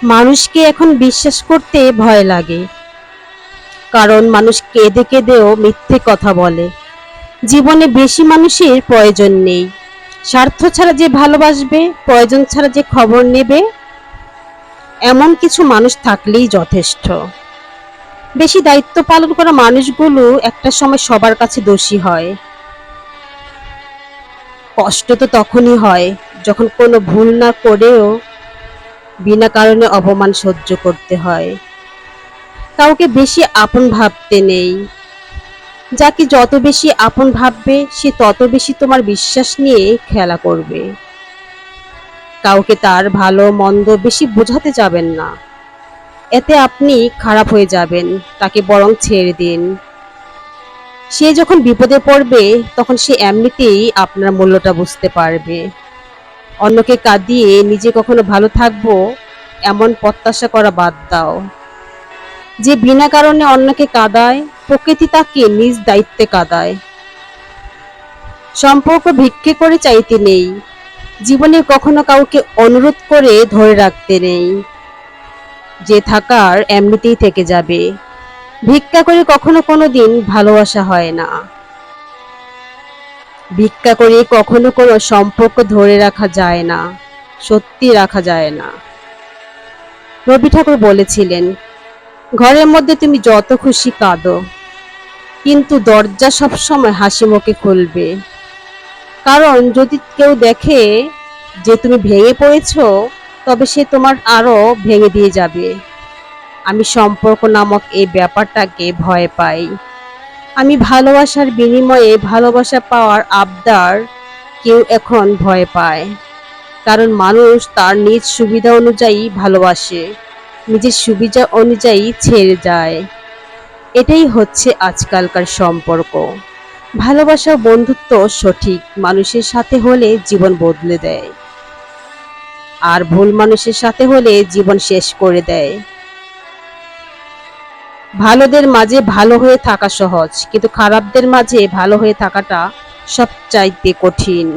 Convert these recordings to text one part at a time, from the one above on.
মানুষকে এখন বিশ্বাস করতে ভয় লাগে, কারণ মানুষ কেঁদে কেঁদেও মিথ্যে কথা বলে। জীবনে বেশি মানুষের প্রয়োজন নেই। স্বার্থ ছাড়া যে ভালোবাসবে, প্রয়োজন ছাড়া যে খবর নেবে, এমন কিছু মানুষ থাকলেই যথেষ্ট। বেশি দায়িত্ব পালন করা মানুষগুলো একটা সময় সবার কাছে দোষী হয়। কষ্ট তো তখনই হয় যখন কোনো ভুল না করেও বিনা কারণে অপমান সহ্য করতে হয়। কাউকে বেশি আপন ভাবতে নেই। যাকে যত বেশি আপন ভাববে, সে তত বেশি তোমার বিশ্বাস নিয়ে খেলা করবে। কাউকে তার ভালো মন্দ বেশি বোঝাতে যাবেন না, এতে আপনি খারাপ হয়ে যাবেন। তাকে বরং ছেড়ে দিন। সে যখন বিপদে পড়বে, তখন সে এমনিতেই আপনার মূল্যটা বুঝতে পারবে। অন্যকে কাঁদিয়ে নিজে কখনো ভালো থাকবো এমন প্রত্যাশা করা বাদ দাও। যে বিনা কারণে অন্যকে কাঁদায়, প্রকৃতি তাকে নিজ দায়িত্বে কাঁদায়। সম্পর্ক ভিক্ষে করে চাইতে নেই। জীবনে কখনো কাউকে অনুরোধ করে ধরে রাখতে নেই। যে থাকার এমনিতেই থেকে যাবে। ভিক্ষা করে কখনো কোনোদিন ভালোবাসা হয় না। ভিক্ষা করে কখনো কোনো সম্পর্ক ধরে রাখা যায় না, সত্যি রাখা যায় না। রবি ঠাকুর বলেছিলেন, ঘরের মধ্যে তুমি যত খুশি কাঁদো, কিন্তু দরজা সবসময় হাসি মুখে খুলবে। কারণ যদি কেউ দেখে যে তুমি ভেঙে পড়েছো, তবে সে তোমার আরো ভেঙে দিয়ে যাবে। আমি সম্পর্ক নামক এই ব্যাপারটাকে ভয় পাই। আমি ভালোবাসার বিনিময়ে ভালোবাসা পাওয়ার আবদার কেউ এখন ভয় পায়। কারণ মানুষ তার নিজ সুবিধা অনুযায়ী ভালোবাসে, নিজের সুবিধা অনুযায়ী ছেড়ে যায়। এটাই হচ্ছে আজকালকার সম্পর্ক। ভালোবাসা ও বন্ধুত্ব সঠিক মানুষের সাথে হলে জীবন বদলে দেয়, আর ভুল মানুষের সাথে হলে জীবন শেষ করে দেয়। ভালোদের মাঝে ভালো হয়ে থাকা সহজ, কিন্তু খারাপদের মাঝে ভালো হয়ে থাকাটা সবচাইতে কঠিন।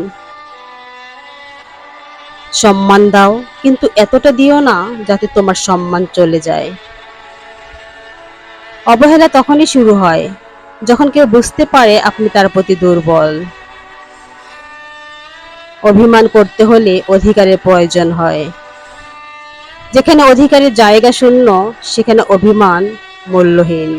সম্মান দাও, কিন্তু এতটা দিও না যাতে তোমার সম্মান চলে যায়। অবহেলা তখনই শুরু হয় যখন কেউ বুঝতে পারে আপনি তার প্রতি দুর্বল। অভিমান করতে হলে অধিকারের প্রয়োজন হয়। যেখানে অধিকারের জায়গা শূন্য, সেখানে অভিমান মূল্যহীন।